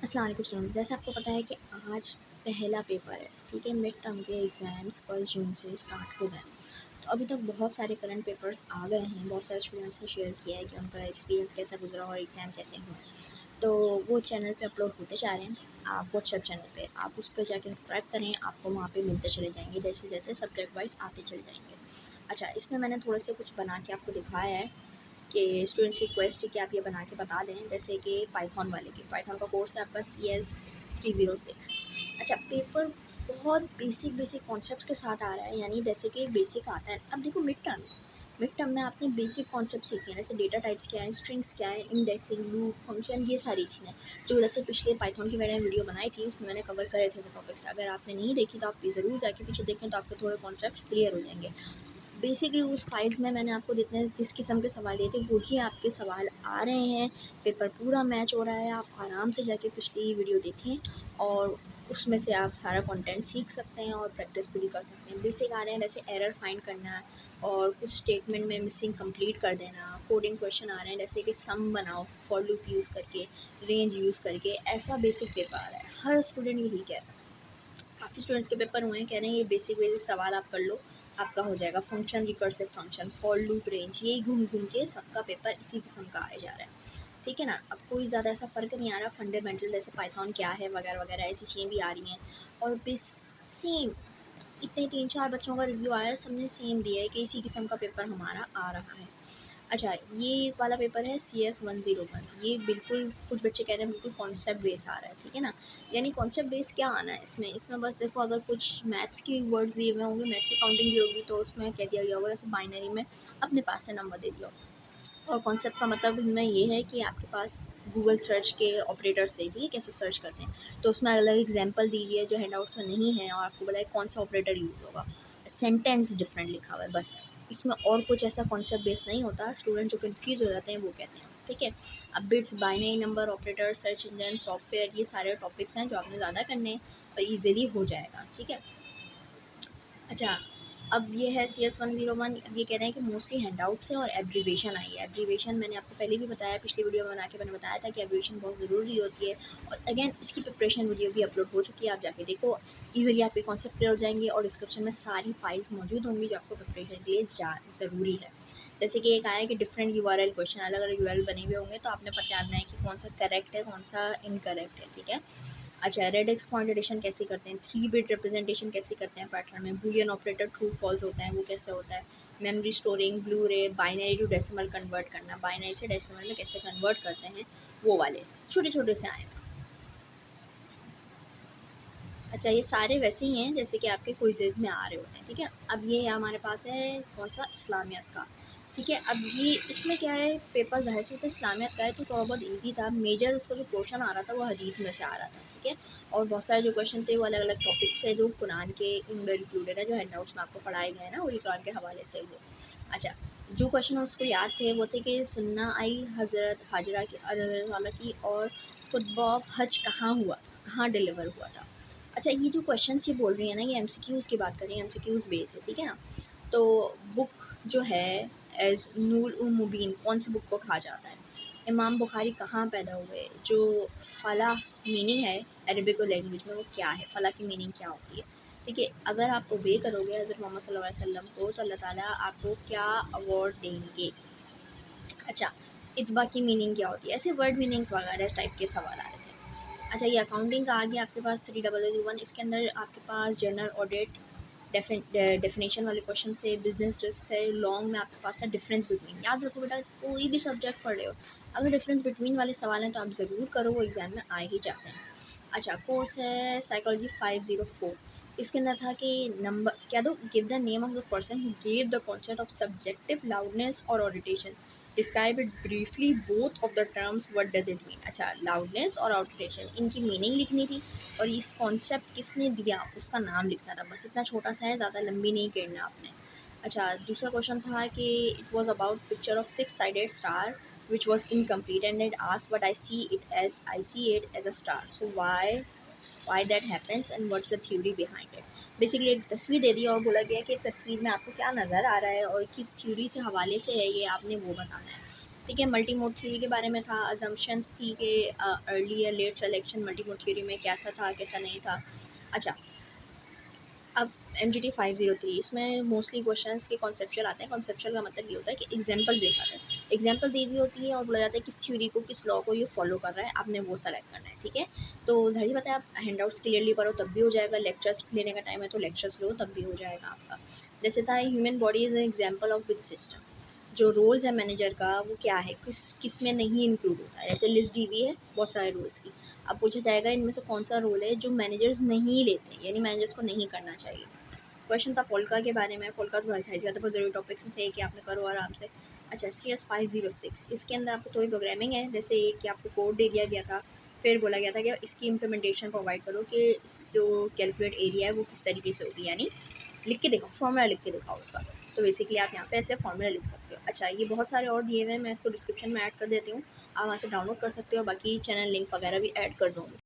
अस्सलाम वालेकुम स्टूडेंट्स। जैसे आपको पता है कि आज पहला पेपर है, ठीक है। मिड टर्म के एग्ज़ाम्स 1 जून से स्टार्ट हो गए। तो अभी तक बहुत सारे करंट पेपर्स आ गए हैं। बहुत सारे स्टूडेंट्स ने शेयर किया है कि उनका एक्सपीरियंस कैसा गुजरा और एग्ज़ाम कैसे हुए। तो वो चैनल पे अपलोड होते जा रहे हैं। आप व्हाट्सएप चैनल पे आप उस पर जाकर सब्सक्राइब करें, आपको वहाँ पे मिलते चले जाएंगे जैसे जैसे सब्जेक्ट वाइज आते चले जाएंगे। अच्छा, इसमें मैंने थोड़े से कुछ बना के आपको दिखाया है कि स्टूडेंट्स की रिक्वेस्ट है कि आप ये बना के बता दें। जैसे कि पाइथन वाले की पाइथन का कोर्स है आपका CS 306। अच्छा, पेपर बहुत बेसिक बेसिक कॉन्सेप्ट्स के साथ आ रहा है, यानी जैसे कि बेसिक आता है। अब देखो मिड टर्म में आपने बेसिक कॉन्सेप्ट सीखे हैं, जैसे डेटा टाइप्स क्या है, स्ट्रिंग्स क्या है, इंडेक्सिंग, लूप, फंक्शन, ये सारी चीज़ें जो जैसे पिछले पाइथन की मैंने वीडियो बनाई थी उसमें मैंने कवर करे थे वो टॉपिक्स। अगर आपने नहीं देखी तो आप ज़रूर जाके पीछे देखें, तो आपके थोड़े कॉन्सेप्ट क्लियर हो जाएंगे। बेसिकली उस फाइल्स में मैंने आपको जितने जिस किस्म के सवाल दिए थे वही आपके सवाल आ रहे हैं। पेपर पूरा मैच हो रहा है। आप आराम से जाके पिछली वीडियो देखें और उसमें से आप सारा कंटेंट सीख सकते हैं और प्रैक्टिस पूरी कर सकते हैं। बेसिक आ रहे हैं जैसे एरर फाइंड करना और कुछ स्टेटमेंट में मिसिंग कंप्लीट कर देना। कोडिंग क्वेश्चन आ रहे हैं जैसे कि सम बनाओ फॉर लूप यूज़ करके, रेंज यूज़ करके। ऐसा बेसिक पेपर आ रहा है। हर स्टूडेंट यही कह रहा है। काफ़ी स्टूडेंट्स के पेपर हुए हैं, कह रहे हैं ये बेसिक बेसिक सवाल आप कर लो, आपका हो जाएगा। Function, recursive function, for loop, range, यही घूम घूम के सबका पेपर इसी किस्म का आया जा रहा है। ठीक है ना। अब कोई ज़्यादा ऐसा फ़र्क नहीं आ रहा। फंडामेंटल जैसे पाइथन क्या है वगैरह वगैरह ऐसी चीज़ें भी आ रही हैं। और बेस सेम इतने 3-4 बच्चों का रिव्यू आया है, सबने सेम दिया है कि इसी किस्म का पेपर हमारा आ रहा है। अच्छा, ये वाला पेपर है CS 101। ये बिल्कुल कुछ बच्चे कह रहे हैं बिल्कुल कॉन्सेप्ट बेस आ रहा है, ठीक है ना। यानी कॉन्सेप्ट बेस क्या आना है इसमें बस देखो, अगर कुछ मैथ्स की वर्ड्स दिए हुए होंगे, मैथ्स की काउंटिंग दी होगी तो उसमें कह दिया गया होगा जैसे बाइनरी में अपने पास से नंबर दे दिया। और कॉन्सेप्ट का मतलब इनमें ये है कि आपके पास गूगल सर्च के ऑपरेटर्स दे दिए कैसे सर्च करते हैं, तो उसमें अलग एग्जांपल दी हुई है जो हैंडआउट्स में नहीं है, और आपको बताया कौन सा ऑपरेटर यूज़ होगा। सेंटेंस डिफरेंट लिखा हुआ है बस। इसमें और कुछ ऐसा कॉन्सेप्ट बेस नहीं होता। स्टूडेंट जो कंफ्यूज हो जाते हैं वो कहते हैं, ठीक है। अब bits, binary number, operator, search engine, software, ये सारे टॉपिक्स हैं जो आपने ज़्यादा करने हैं और ईजिली हो जाएगा, ठीक है। अच्छा, अब ये है CS 101। अब ये कह रहे हैं कि मोस्टली हैंडआउट से और एब्रीवेशन आई है। एब्रीवेशन मैंने आपको पहले भी बताया, पिछली वीडियो में बना के मैंने बताया था कि एब्रीवेशन बहुत ज़रूरी होती है। और अगेन इसकी प्रिपरेशन वीडियो भी अपलोड हो चुकी है, आप जाके देखो। ईजिली आपके कॉन्सेप्ट क्लियर हो जाएंगे और डिस्क्रिप्शन में सारी फाइल्स मौजूद होंगी जो आपको प्रिपरेशन के लिए ज़रूरी है। जैसे कि एक आया कि डिफरेंट URL क्वेश्चन, अलग अलग URL बने हुए होंगे तो आपने पहचानना है कि कौन सा करेक्ट है कौन सा इनकरेक्ट है, ठीक है। अच्छा, रेडिक्स पॉइंट एडिशन कैसे करते हैं, 3 बिट रिप्रेजेंटेशन कैसे करते हैं पैटर्न में, बूलियन ऑपरेटर ट्रू फॉल्स होता है वो कैसे होता है, मेमोरी स्टोरिंग, ब्लू रे, बाइनरी टू डेसिमल कन्वर्ट करना, बाइनरी से डेसिमल में कैसे कन्वर्ट करते हैं, वो वाले छोटे छोटे से आए हैं। अच्छा, ये सारे वैसे ही हैं जैसे कि आपके क्विजेज में आ रहे होते हैं, ठीक है। अब ये हमारे पास है कौन सा, इस्लामियत का, ठीक है। अब ये इसमें क्या है, पेपर जाहिर से तो इस्लामियत का है तो थोड़ा बहुत इजी था। मेजर उसका जो पोर्शन आ रहा था वो हदीस में से आ रहा था, ठीक है। और बहुत सारे जो क्वेश्चन थे वो अलग अलग टॉपिक से जो कुरान के अंदर इंक्लूडेड है, जो हैंडआउट्स में आपको पढ़ाए गए हैं ना वही कुरान के हवाले से वो। अच्छा, जो क्वेश्चन उसको याद थे वो थे कि सुन्ना आई हज़रत हाजरा की और खुतबा हज कहाँ हुआ था, कहाँ डिलीवर हुआ था। अच्छा, ये जो क्वेश्चंस ये बोल रही है ना, ये MCQs की बात कर रही है, MCQs बेस है, ठीक है ना। तो बुक जो है एज नूर मुबीन कौन सी बुक को कहा जाता है, इमाम बुखारी कहाँ पैदा हुए, जो फला मीनिंग है अरबिक लैंग्वेज में वो क्या है, फला की मीनिंग क्या होती है, ठीक है। अगर आप ओबे करोगे हज़रत मोहम्मद सल्लल्लाहु अलैहि वसल्लम को तो अल्लाह ताला आपको क्या अवार्ड देंगे। अच्छा, इतबा की मीनिंग क्या होती है, ऐसे वर्ड मीनिंग्स वगैरह टाइप के सवाल आ रहे थे। अच्छा, ये अकाउंटिंग का आ गया आपके पास 3001। इसके अंदर आपके पास जर्नल ऑडिट, डेफिनेशन वाले क्वेश्चन से, बिजनेस रिस्क है, लॉन्ग में आपके पास है डिफरेंस बिटवीन। याद रखो बेटा, कोई भी सब्जेक्ट पढ़ रहे हो अगर डिफरेंस बिटवीन वाले सवाल हैं तो आप ज़रूर करो, वो एग्जाम में आ ही जाते हैं। अच्छा, कोर्स है साइकोलॉजी 504। इसके अंदर था कि नंबर क्या दो, give the name of the person who gave the concept of subjective loudness और audition, describe it briefly both of the terms, what does it mean. अच्छा, लाउडनेस और ऑडिटेशन इनकी मीनिंग लिखनी थी और इस कॉन्सेप्ट किसने दिया उसका नाम लिखना था। बस इतना छोटा सा है, ज़्यादा लंबी नहीं करना आपने। अच्छा, दूसरा क्वेश्चन था कि it was about picture of 6 sided star which was incomplete, and it asked what I see it as a star, so why that happens and what's the theory behind it। Basically एक तस्वीर दे दी और बोला गया कि तस्वीर में आपको क्या नज़र आ रहा है और किस थ्योरी से हवाले से है ये आपने वो बताना है। ठीक है। मल्टी मोड थ्योरी के बारे में था, अजम्पशंस थी कि अर्ली या late selection multi mode theory में कैसा था कैसा नहीं था। अच्छा, अब MGT 503 इसमें मोस्टली क्वेश्चंस के कॉन्सेप्चुअल आते हैं। कॉन्सेप्चुअल का मतलब ये होता है कि एग्जांपल बेस आता है, एग्जांपल दी हुई होती है और बोला जाता है किस थ्योरी को किस लॉ को ये फॉलो कर रहा है, आपने वो सेलेक्ट करना है। ठीक है, तो जाहिर सी बात है आप हैंडआउट्स क्लियरली पढ़ो तब भी हो जाएगा, लेक्चर्स लेने का टाइम है तो लेक्चर्स लो तब भी हो जाएगा आपका। जैसे था human body is an example of which system, जो रोल्स है मैनेजर का वो क्या है, किस में नहीं इंक्लूड होता है। जैसे लिस्ट दी हुई है बहुत सारे रोल्स की, अब पूछा जाएगा इनमें से कौन सा रोल है जो मैनेजर्स नहीं लेते, यानी मैनेजर्स को नहीं करना चाहिए। क्वेश्चन था पोल्का के बारे में। पोल्का तो भाई ज़्यादा ज़रूरी टॉपिक्स में से है कि आपने करो आराम से। अच्छा, CS506 इसके अंदर आपको थोड़ी प्रोग्रामिंग है, जैसे कि आपको कोड दे दिया गया था, फिर बोला गया था कि इसकी इम्प्लीमेंटेशन प्रोवाइड करो कि जो कैलकुलेट एरिया है वो किस तरीके से होगी, यानी लिख के दिखाओ, फॉर्मूला लिख के दिखाओ उसका। तो बेसिकली आप यहाँ पे ऐसे फॉर्मूला लिख सकते हो। अच्छा, ये बहुत सारे और दिए हुए हैं, मैं इसको डिस्क्रिप्शन में ऐड कर देती हूँ, आप वहाँ से डाउनलोड कर सकते हो, बाकी चैनल लिंक वगैरह भी ऐड कर दूँगी।